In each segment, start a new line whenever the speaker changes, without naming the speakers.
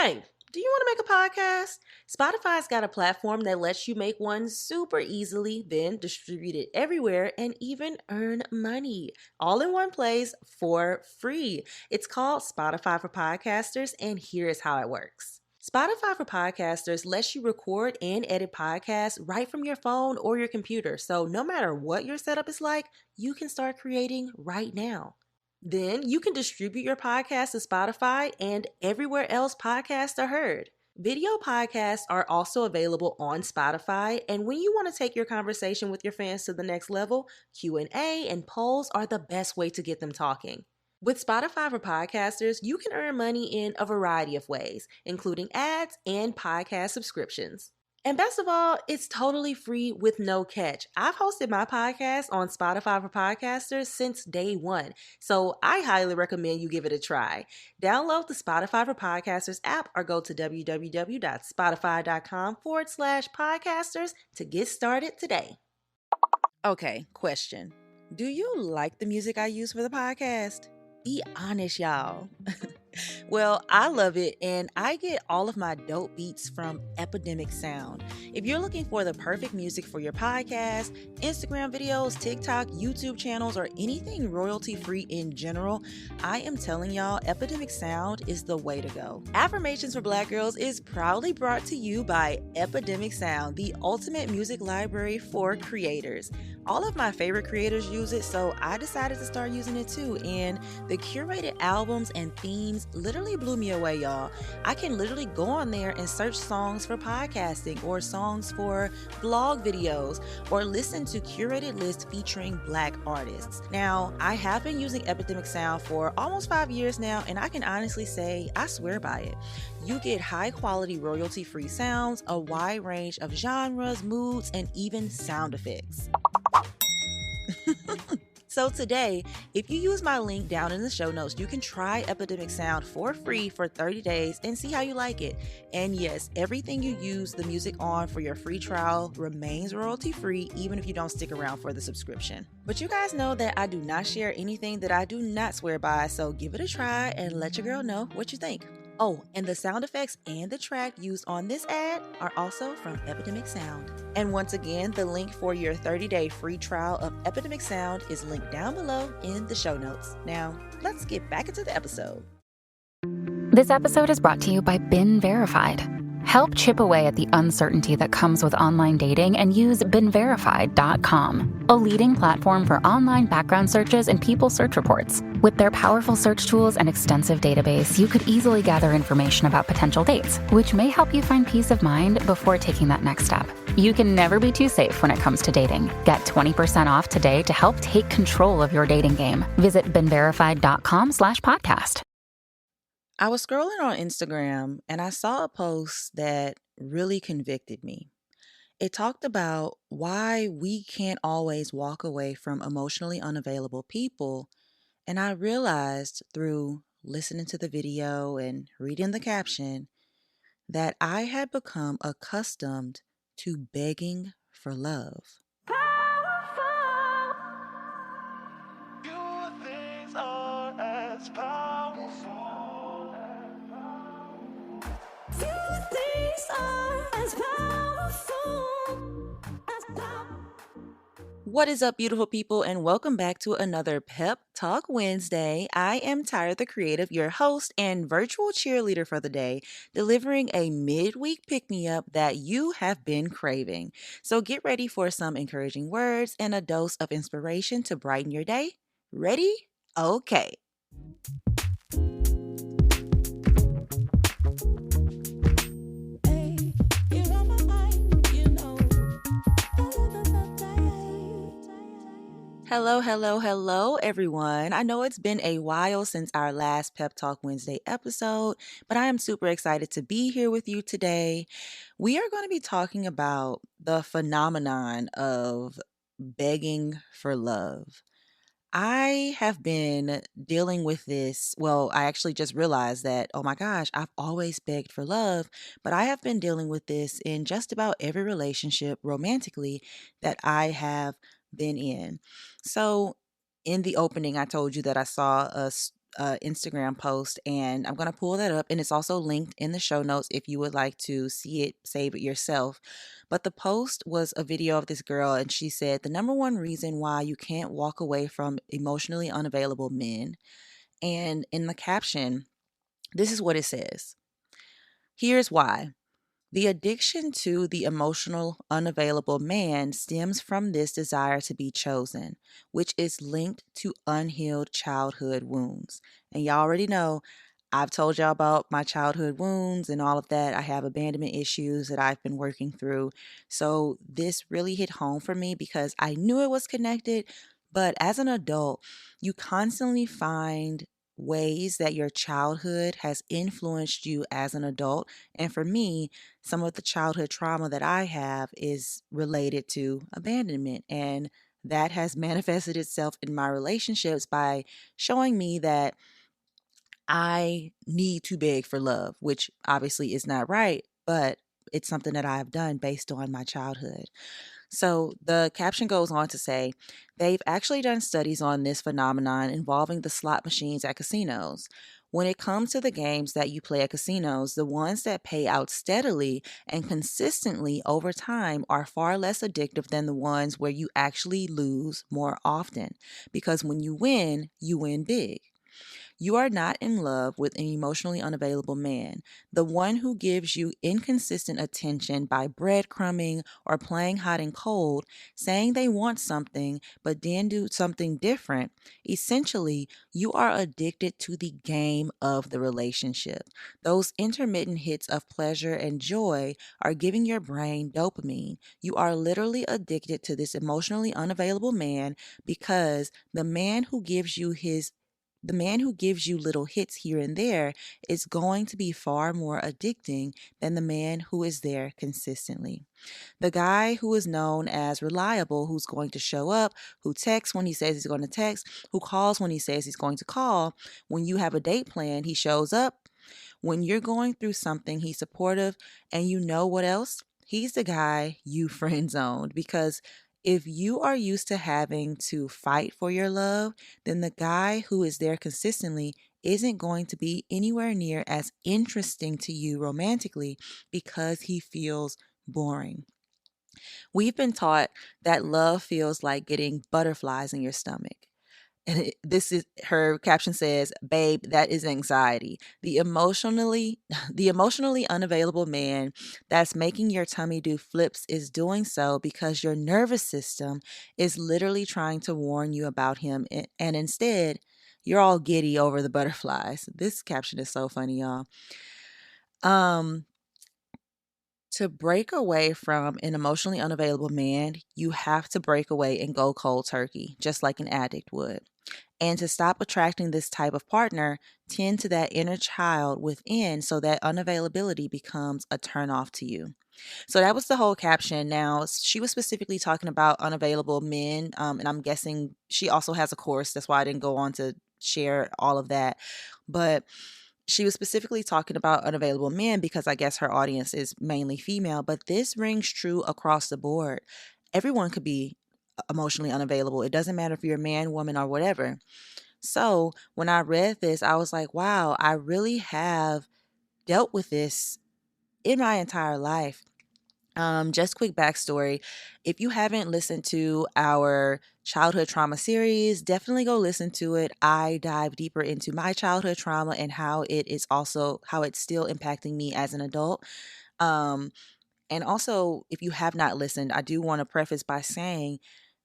Hey, do you want to make a podcast? Spotify's got a platform that lets you make one super easily, then distribute it everywhere and even earn money all in one place for free. It's called Spotify for Podcasters, and here's how it works. Spotify for Podcasters lets you record and edit podcasts right from your phone or your computer. So no matter what your setup is like, you can start creating right now. Then you can distribute your podcast to Spotify and everywhere else podcasts are heard. Video podcasts are also available on Spotify, and when you want to take your conversation with your fans to the next level, Q&A and polls are the best way to get them talking. With Spotify for Podcasters, you can earn money in a variety of ways, including ads and podcast subscriptions. And best of all, it's totally free with no catch. I've hosted my podcast on Spotify for Podcasters since day one, so I highly recommend you give it a try. Download the Spotify for Podcasters app or go to www.spotify.com/podcasters to get started today. Okay, question. Do you like the music I use for the podcast? Be honest, y'all. Well, I love it, and I get all of my dope beats from Epidemic Sound. If you're looking for the perfect music for your podcast, Instagram videos, TikTok, YouTube channels, or anything royalty-free in general, I am telling y'all, Epidemic Sound is the way to go. Affirmations for Black Girls is proudly brought to you by Epidemic Sound, the ultimate music library for creators. All of my favorite creators use it, so I decided to start using it too, and the curated albums and themes literally blew me away, y'all. I can literally go on there and search songs for podcasting or songs for blog videos or listen to curated lists featuring Black artists. Now, I have been using Epidemic Sound for almost 5 years now, and I can honestly say I swear by it. You get high quality royalty free sounds, a wide range of genres, moods, and even sound effects. So today, if you use my link down in the show notes, you can try Epidemic Sound for free for 30 days and see how you like it. And yes, everything you use the music on for your free trial remains royalty free, even if you don't stick around for the subscription. But you guys know that I do not share anything that I do not swear by, so give it a try and let your girl know what you think. Oh, and the sound effects and the track used on this ad are also from Epidemic Sound. And once again, the link for your 30-day free trial of Epidemic Sound is linked down below in the show notes. Now, let's get back into the episode.
This episode is brought to you by Been Verified. Help chip away at the uncertainty that comes with online dating and use BeenVerified.com, a leading platform for online background searches and people search reports. With their powerful search tools and extensive database, you could easily gather information about potential dates, which may help you find peace of mind before taking that next step. You can never be too safe when it comes to dating. Get 20% off today to help take control of your dating game. Visit BeenVerified.com/podcast.
I was scrolling on Instagram and I saw a post that really convicted me. It talked about why we can't always walk away from emotionally unavailable people. And I realized through listening to the video and reading the caption that I had become accustomed to begging for love.
Few things are as powerful.
What is up, beautiful people, and welcome back to another Pep Talk Wednesday. I am Tyra, the creative, your host and virtual cheerleader for the day, delivering a midweek pick-me-up that you have been craving. So get ready for some encouraging words and a dose of inspiration to brighten your day. Ready? Okay. Hello, everyone. I know it's been a while since our last Pep Talk Wednesday episode, but I am super excited to be here with you today. We are going to be talking about the phenomenon of begging for love. I have been dealing with this. Well, I actually just realized that, oh my gosh, I've always begged for love, but I have been dealing with this in just about every relationship romantically that I have been in. So, in the opening, I told you that I saw Instagram post, and I'm going to pull that up, and it's also linked in the show notes if you would like to see it, save it yourself. But the post was a video of this girl, and she said the number one reason why you can't walk away from emotionally unavailable men. And in the caption, this is what it says. Here's why. The addiction to the emotional, unavailable man stems from this desire to be chosen, which is linked to unhealed childhood wounds. And y'all already know I've told y'all about my childhood wounds and all of that. I have abandonment issues that I've been working through. So this really hit home for me because I knew it was connected. But as an adult, you constantly find ways that your childhood has influenced you as an adult. And for me, some of the childhood trauma that I have is related to abandonment. And that has manifested itself in my relationships by showing me that I need to beg for love, which obviously is not right, but it's something that I've done based on my childhood. So the caption goes on to say they've actually done studies on this phenomenon involving the slot machines at casinos. When it comes to the games that you play at casinos, the ones that pay out steadily and consistently over time are far less addictive than the ones where you actually lose more often. Because when you win big. You are not in love with an emotionally unavailable man, the one who gives you inconsistent attention by breadcrumbing or playing hot and cold, saying they want something but then do something different. Essentially, you are addicted to the game of the relationship. Those intermittent hits of pleasure and joy are giving your brain dopamine. You are literally addicted to this emotionally unavailable man because the man who gives you little hits here and there is going to be far more addicting than the man who is there consistently. The guy who is known as reliable, who's going to show up, who texts when he says he's going to text, who calls when he says he's going to call. When you have a date plan, he shows up. When you're going through something, he's supportive. And you know what else? He's the guy you friend zoned because if you are used to having to fight for your love, then the guy who is there consistently isn't going to be anywhere near as interesting to you romantically because he feels boring. We've been taught that love feels like getting butterflies in your stomach. And this is her caption says, "Babe, that is anxiety. The emotionally unavailable man that's making your tummy do flips is doing so because your nervous system is literally trying to warn you about him, and instead, you're all giddy over the butterflies." This caption is so funny, y'all. Um to break away from an emotionally unavailable man, you have to break away and go cold turkey, just like an addict would. And to stop attracting this type of partner, tend to that inner child within so that unavailability becomes a turnoff to you. So that was the whole caption. Now, she was specifically talking about unavailable men, and I'm guessing she also has a course. That's why I didn't go on to share all of that. But she was specifically talking about unavailable men because I guess her audience is mainly female, but this rings true across the board. Everyone could be emotionally unavailable. It doesn't matter if you're a man, woman, or whatever. So when I read this, I was like, wow, I really have dealt with this in my entire life. Just quick backstory. If you haven't listened to our childhood trauma series, definitely go listen to it. I dive deeper into my childhood trauma and how it's still impacting me as an adult. Um, and also, if you have not listened, I do want to preface by saying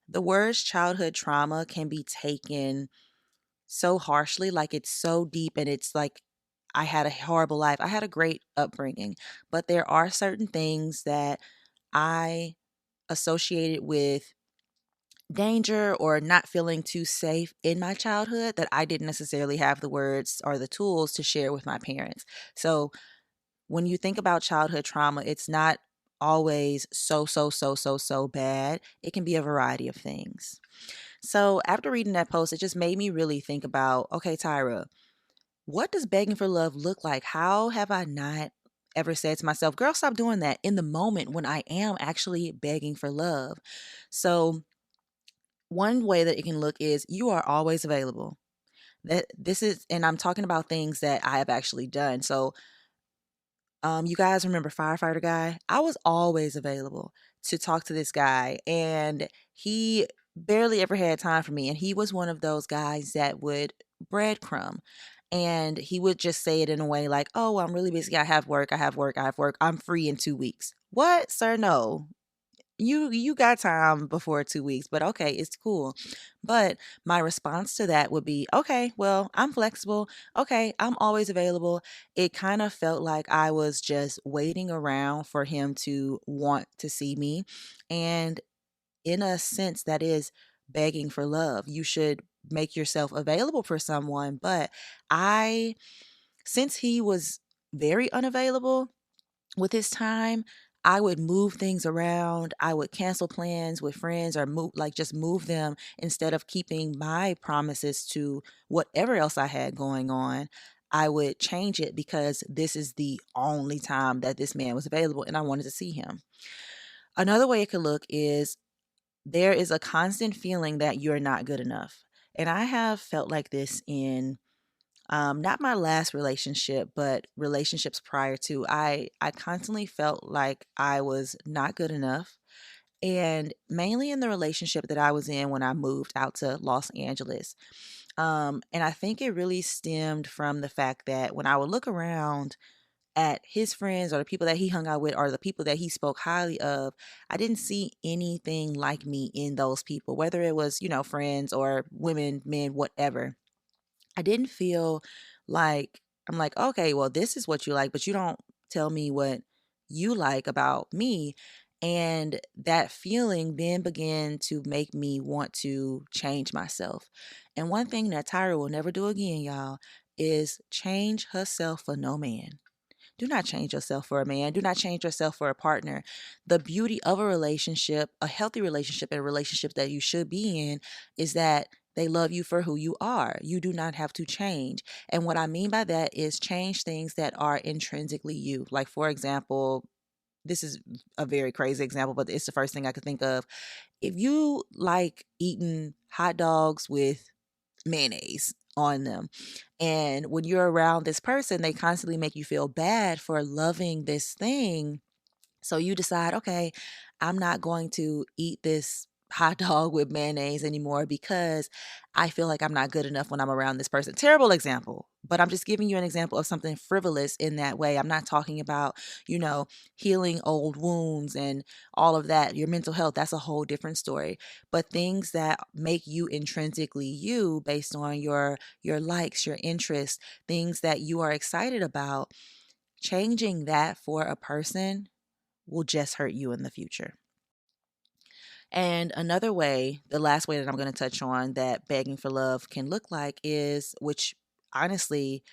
the words childhood trauma can be taken so harshly, like it's so deep and it's like I had a horrible life. I had a great upbringing, but there are certain things that I associated with danger or not feeling too safe in my childhood that I didn't necessarily have the words or the tools to share with my parents. So when you think about childhood trauma, it's not always so bad. It can be a variety of things. So after reading that post, it just made me really think about, okay, Tyra, what does begging for love look like? How have I not ever said to myself, girl, stop doing that in the moment when I am actually begging for love? So, one way that it can look is you are always available. That this is, and I'm talking about things that I have actually done. So, you guys remember firefighter guy? I was always available to talk to this guy, and he barely ever had time for me. And he was one of those guys that would breadcrumb, and he would just say it in a way like, "Oh, well, I'm really busy. I have work. I have work. I have work. I'm free in 2 weeks." What, sir? No, you got time before 2 weeks, but okay, it's cool. But my response to that would be, okay, well, I'm flexible. Okay, I'm always available. It kind of felt like I was just waiting around for him to want to see me. And in a sense, that is begging for love. You should make yourself available for someone. But I, since he was very unavailable with his time, I would move things around. I would cancel plans with friends or move, like just move them instead of keeping my promises to whatever else I had going on. I would change it because this is the only time that this man was available and I wanted to see him. Another way it could look is there is a constant feeling that you're not good enough. And I have felt like this in not my last relationship, but relationships prior to. I constantly felt like I was not good enough, and mainly in the relationship that I was in when I moved out to Los Angeles. And I think it really stemmed from the fact that when I would look around at his friends or the people that he hung out with or the people that he spoke highly of, I didn't see anything like me in those people, whether it was, friends or women, men, whatever. I didn't feel like I'm like, okay, well, this is what you like, but you don't tell me what you like about me. And that feeling then began to make me want to change myself. And one thing that Tyra will never do again, y'all, is change herself for no man. Do not change yourself for a man. Do not change yourself for a partner. The beauty of a relationship, a healthy relationship, and a relationship that you should be in is that they love you for who you are. You do not have to change. And what I mean by that is change things that are intrinsically you. Like, for example, this is a very crazy example, but it's the first thing I could think of. If you like eating hot dogs with mayonnaise on them. And when you're around this person, they constantly make you feel bad for loving this thing. So you decide, okay, I'm not going to eat this hot dog with mayonnaise anymore because I feel like I'm not good enough when I'm around this person. Terrible example, but I'm just giving you an example of something frivolous in that way. I'm not talking about, healing old wounds and all of that. Your mental health, that's a whole different story. But things that make you intrinsically you based on your likes, your interests, things that you are excited about, changing that for a person will just hurt you in the future. And another way, the last way that I'm going to touch on that begging for love can look like is, which honestly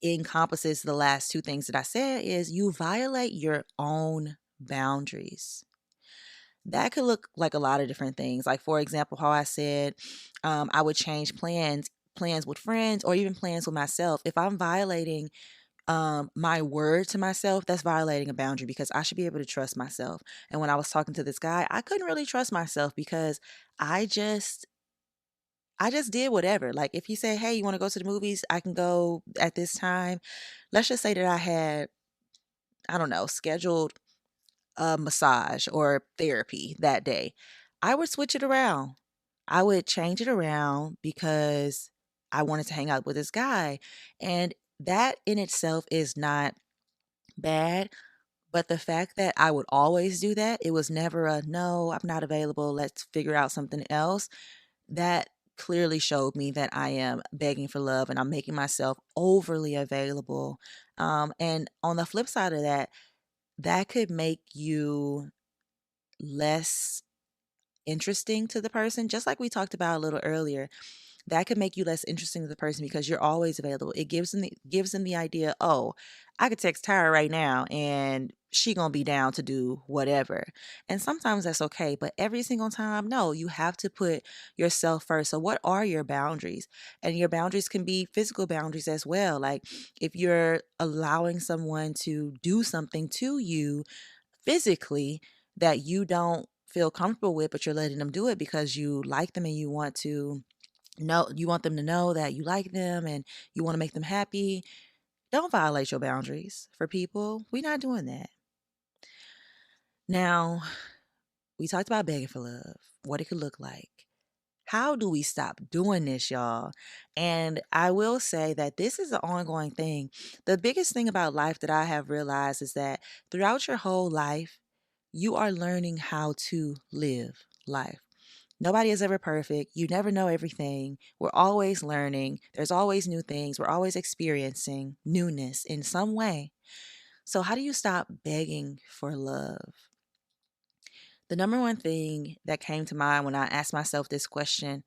encompasses the last two things that I said, is you violate your own boundaries. That could look like a lot of different things. Like, for example, how I said I would change plans with friends or even plans with myself. If I'm violating my word to myself, that's violating a boundary because I should be able to trust myself. And when I was talking to this guy, I couldn't really trust myself because I just I just did whatever. Like, if he said, "Hey, you want to go to the movies? I can go at this time." Let's just say that I had, I don't know, scheduled a massage or therapy that day. I would switch it around. I would change it around because I wanted to hang out with this guy. And that in itself is not bad. But the fact that I would always do that, it was never a no, I'm not available. Let's figure out something else. That clearly showed me that I am begging for love and I'm making myself overly available. And on the flip side of that, that could make you less interesting to the person, just like we talked about a little earlier. That could make you less interesting to the person because you're always available. It gives them the idea, oh, I could text Tyra right now and she gonna be down to do whatever. And sometimes that's okay, but every single time, no, you have to put yourself first. So what are your boundaries? And your boundaries can be physical boundaries as well. Like, if you're allowing someone to do something to you physically that you don't feel comfortable with, but you're letting them do it because you like them and you want to you want them to know that you like them and you want to make them happy. Don't violate your boundaries for people. We're not doing that. Now, we talked about begging for love, what it could look like. How do we stop doing this, y'all? And I will say that this is an ongoing thing. The biggest thing about life that I have realized is that throughout your whole life, you are learning how to live life. Nobody is ever perfect. You never know everything. We're always learning. There's always new things. We're always experiencing newness in some way. So, how do you stop begging for love? The number one thing that came to mind when I asked myself this question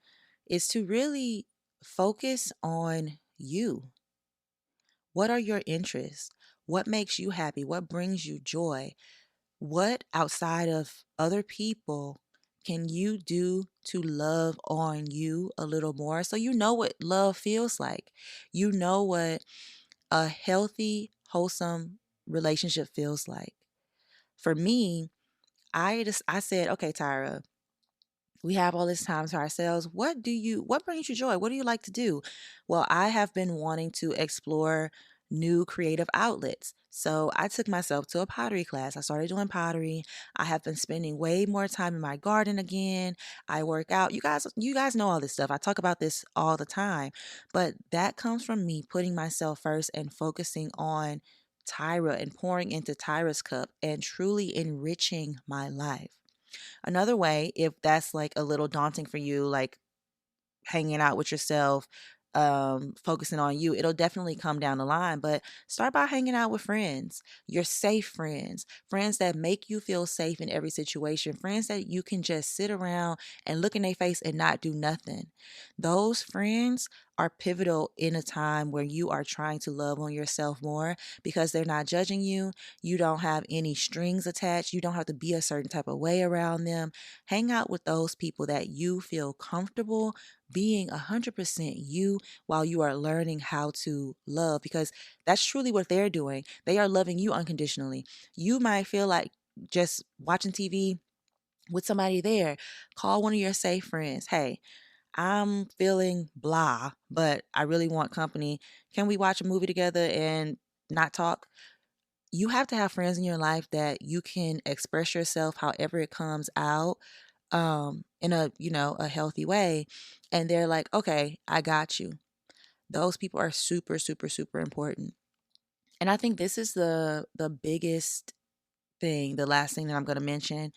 is to really focus on you. What are your interests? What makes you happy? What brings you joy? What outside of other people can you do to love on you a little more so you know what love feels like? You know what a healthy, wholesome relationship feels like. For me, I said, okay, Tyra, we have all this time to ourselves. What brings you joy? What do you like to do? Well, I have been wanting to explore new creative outlets. So I took myself to a pottery class. I started doing pottery. I have been spending way more time in my garden again. I work out. You guys know all this stuff. I talk about this all the time. But that comes from me putting myself first and focusing on Tyra and pouring into Tyra's cup and truly enriching my life. Another way, if that's like a little daunting for you, like hanging out with yourself, focusing on you, it'll definitely come down the line. But start by hanging out with friends, your safe friends, friends that make you feel safe in every situation, friends that you can just sit around and look in their face and not do nothing. Those friends are pivotal in a time where you are trying to love on yourself more because they're not judging you. You don't have any strings attached. You don't have to be a certain type of way around them. Hang out with those people that you feel comfortable being 100% you while you are learning how to love, because that's truly what they're doing. They are loving you unconditionally. You might feel like just watching TV with somebody there. Call one of your safe friends. Hey, I'm feeling blah, but I really want company. Can we watch a movie together and not talk? You have to have friends in your life that you can express yourself however it comes out, in a healthy way, and they're like, okay, I got you. Those people are super, super, super important. And I think this is the biggest thing, the last thing that I'm going to mention.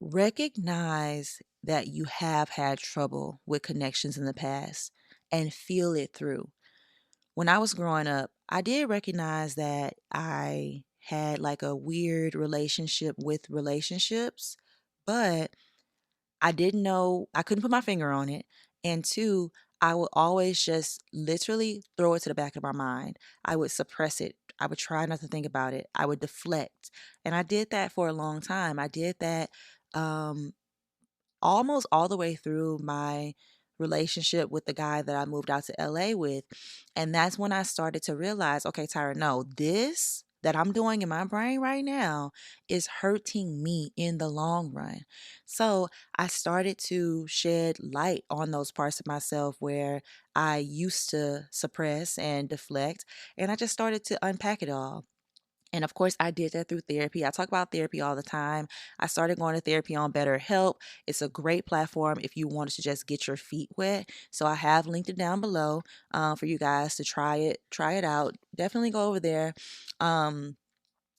Recognize that you have had trouble with connections in the past and feel it through. When I was growing up, I did recognize that I had like a weird relationship with relationships, but I didn't know, I couldn't put my finger on it. And two, I would always just literally throw it to the back of my mind. I would suppress it. I would try not to think about it. I would deflect. And I did that for a long time. I did that um, almost all the way through my relationship with the guy that I moved out to LA with. And that's when I started to realize, okay, Tyra, no, this that I'm doing in my brain right now is hurting me in the long run. So I started to shed light on those parts of myself where I used to suppress and deflect. And I just started to unpack it all. And of course, I did that through therapy. I talk about therapy all the time. I started going to therapy on BetterHelp. It's a great platform if you wanted to just get your feet wet. So I have linked it down below for you guys to try it. Try it out. Definitely go over there. Um,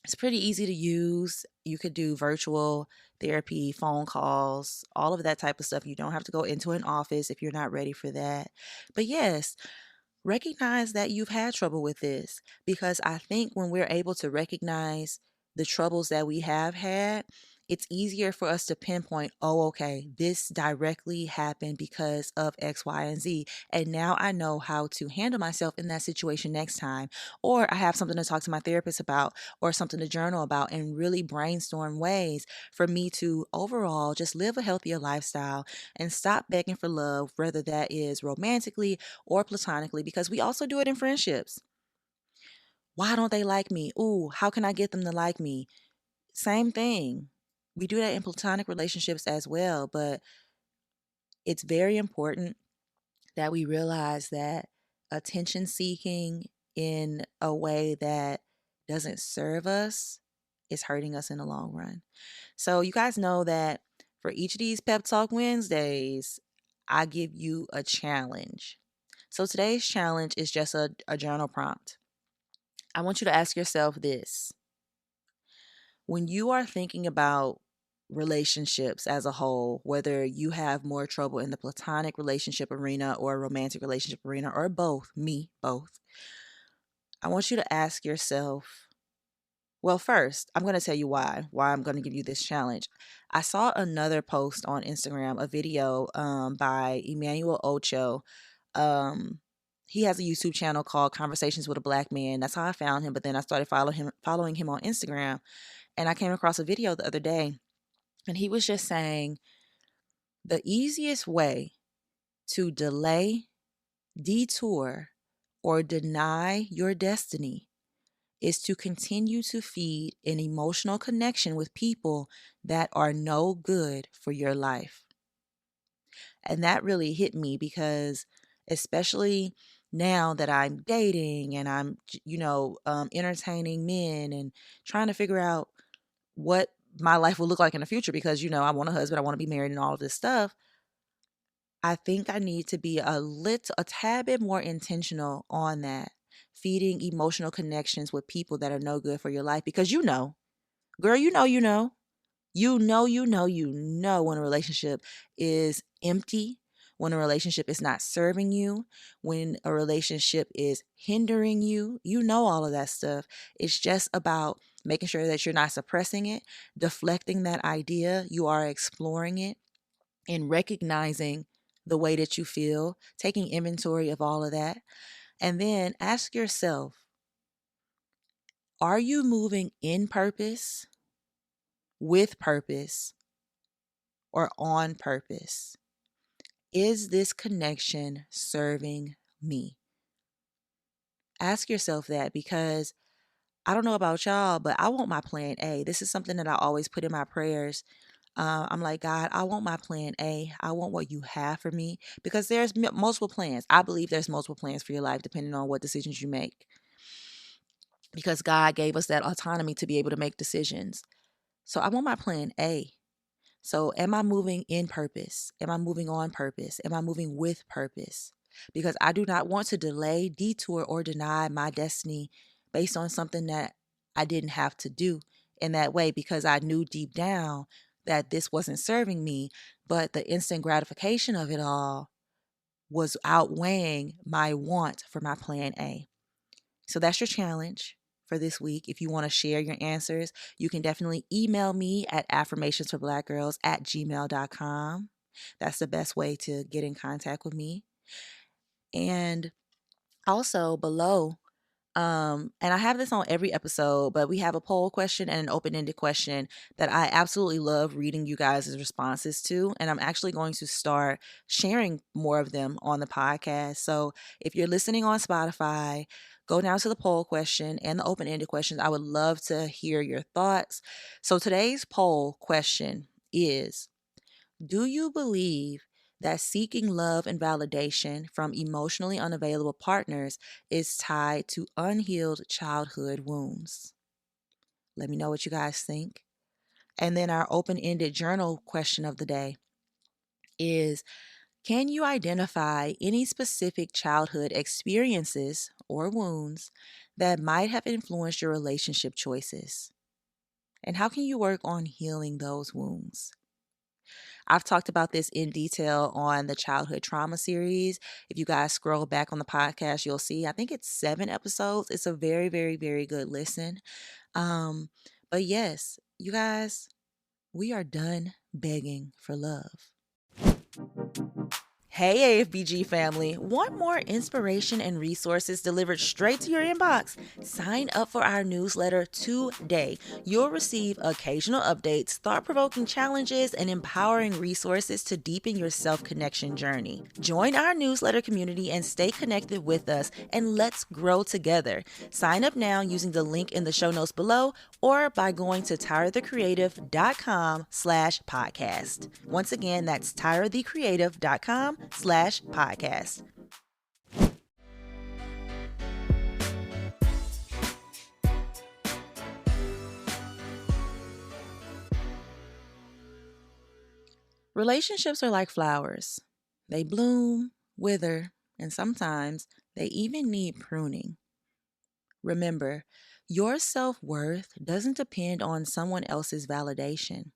it's pretty easy to use. You could do virtual therapy, phone calls, all of that type of stuff. You don't have to go into an office if you're not ready for that. But yes, recognize that you've had trouble with this, because I think when we're able to recognize the troubles that we have had, it's easier for us to pinpoint, oh, okay, this directly happened because of X, Y, and Z. And now I know how to handle myself in that situation next time. Or I have something to talk to my therapist about, or something to journal about, and really brainstorm ways for me to overall just live a healthier lifestyle and stop begging for love, whether that is romantically or platonically, because we also do it in friendships. Why don't they like me? Ooh, how can I get them to like me? Same thing. We do that in platonic relationships as well, but it's very important that we realize that attention seeking in a way that doesn't serve us is hurting us in the long run. So you guys know that for each of these Pep Talk Wednesdays, I give you a challenge. So today's challenge is just a journal prompt. I want you to ask yourself this. When you are thinking about relationships as a whole, whether you have more trouble in the platonic relationship arena or romantic relationship arena or both, both, I want you to ask yourself, well, first, I'm going to tell you why I'm going to give you this challenge. I saw another post on Instagram, a video by Emmanuel Ocho. He has a YouTube channel called Conversations with a Black Man. That's how I found him. But then I started following him on Instagram. And I came across a video the other day. And he was just saying the easiest way to delay, detour, or deny your destiny is to continue to feed an emotional connection with people that are no good for your life. And that really hit me because especially now that I'm dating and I'm, entertaining men and trying to figure out what my life will look like in the future because, I want a husband, I want to be married and all of this stuff. I think I need to be a tad bit more intentional on that, feeding emotional connections with people that are no good for your life because girl, when a relationship is empty, when a relationship is not serving you, when a relationship is hindering you, all of that stuff. It's just about making sure that you're not suppressing it, deflecting that idea, you are exploring it and recognizing the way that you feel, taking inventory of all of that. And then ask yourself, are you moving in purpose, with purpose, or on purpose? Is this connection serving me? Ask yourself that because I don't know about y'all, but I want my plan A. This is something that I always put in my prayers. I'm like, God, I want my plan A. I want what you have for me because there's multiple plans. I believe there's multiple plans for your life depending on what decisions you make because God gave us that autonomy to be able to make decisions. So I want my plan A. So am I moving in purpose? Am I moving on purpose? Am I moving with purpose? Because I do not want to delay, detour, or deny my destiny based on something that I didn't have to do in that way because I knew deep down that this wasn't serving me, but the instant gratification of it all was outweighing my want for my plan A. So that's your challenge for this week. If you want to share your answers, you can definitely email me at affirmationsforblackgirls@gmail.com. That's the best way to get in contact with me. And also below, and I have this on every episode, but we have a poll question and an open-ended question that I absolutely love reading you guys' responses to. And I'm actually going to start sharing more of them on the podcast. So if you're listening on Spotify, go down to the poll question and the open-ended questions. I would love to hear your thoughts. So today's poll question is, do you believe that seeking love and validation from emotionally unavailable partners is tied to unhealed childhood wounds? Let me know what you guys think. And then our open-ended journal question of the day is, can you identify any specific childhood experiences or wounds that might have influenced your relationship choices? And how can you work on healing those wounds? I've talked about this in detail on the childhood trauma series. If you guys scroll back on the podcast, you'll see, I think it's 7 episodes. It's a very, very, very good listen. But yes, you guys, we are done begging for love. Hey AFBG family, want more inspiration and resources delivered straight to your inbox? Sign up for our newsletter today. You'll receive occasional updates, thought-provoking challenges, and empowering resources to deepen your self-connection journey. Join our newsletter community and stay connected with us, and let's grow together. Sign up now using the link in the show notes below or by going to tyrathecreative.com/podcast. Once again, that's tyrathecreative.com/podcast. affirmationsforblackgirls.com/podcast. Relationships are like flowers. They bloom, wither, and sometimes they even need pruning. Remember, your self-worth doesn't depend on someone else's validation.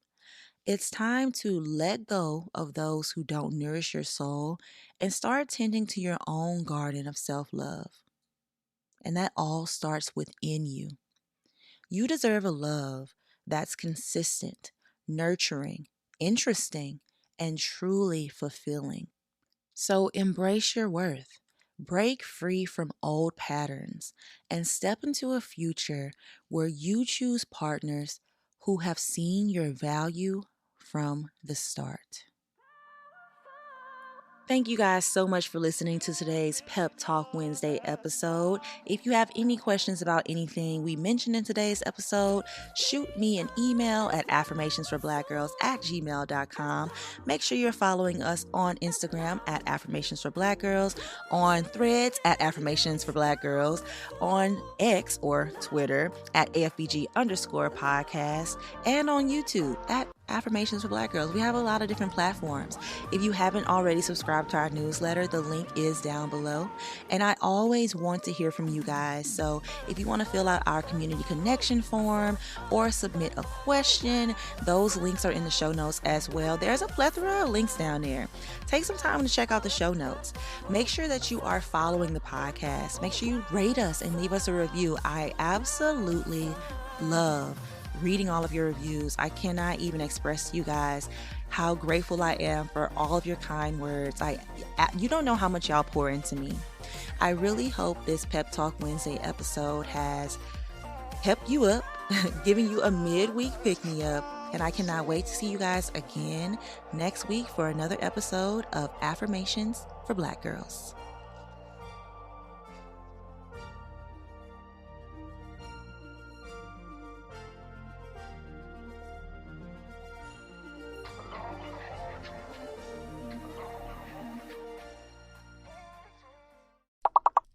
It's time to let go of those who don't nourish your soul and start tending to your own garden of self-love. And that all starts within you. You deserve a love that's consistent, nurturing, interesting, and truly fulfilling. So embrace your worth, break free from old patterns, and step into a future where you choose partners who have seen your value from the start. Thank you guys so much for listening to today's Pep Talk Wednesday episode. If you have any questions about anything we mentioned in today's episode, shoot me an email at affirmationsforblackgirls@gmail.com. Make sure you're following us on Instagram at affirmationsforblackgirls, on Threads at affirmationsforblackgirls, on X or Twitter at AFBG_podcast, and on YouTube at Affirmations for Black Girls. We have a lot of different platforms. If you haven't already subscribed to our newsletter, the link is down below. And I always want to hear from you guys. So if you want to fill out our community connection form or submit a question, those links are in the show notes as well. There's a plethora of links down there. Take some time to check out the show notes. Make sure that you are following the podcast. Make sure you rate us and leave us a review. I absolutely love reading all of your reviews. I cannot even express to you guys how grateful I am for all of your kind words. You don't know how much y'all pour into me. I really hope this Pep Talk Wednesday episode has pepped you up, giving you a midweek pick-me-up, and I cannot wait to see you guys again next week for another episode of Affirmations for Black Girls.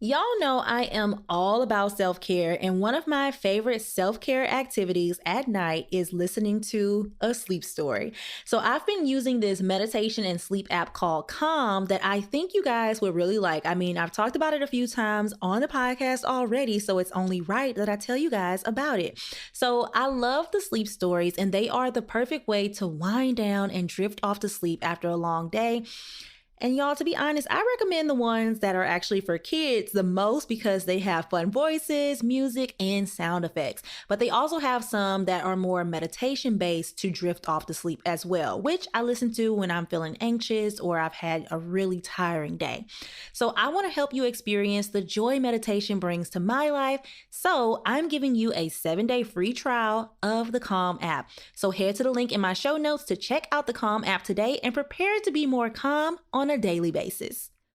Y'all know I am all about self-care, and one of my favorite self-care activities at night is listening to a sleep story. So I've been using this meditation and sleep app called Calm that I think you guys would really like. I mean, I've talked about it a few times on the podcast already, so it's only right that I tell you guys about it. So I love the sleep stories, and they are the perfect way to wind down and drift off to sleep after a long day. And y'all, to be honest, I recommend the ones that are actually for kids the most because they have fun voices, music, and sound effects. But they also have some that are more meditation based to drift off to sleep as well, which I listen to when I'm feeling anxious or I've had a really tiring day. So I want to help you experience the joy meditation brings to my life. So I'm giving you a 7-day free trial of the Calm app. So head to the link in my show notes to check out the Calm app today and prepare to be more calm on a daily basis.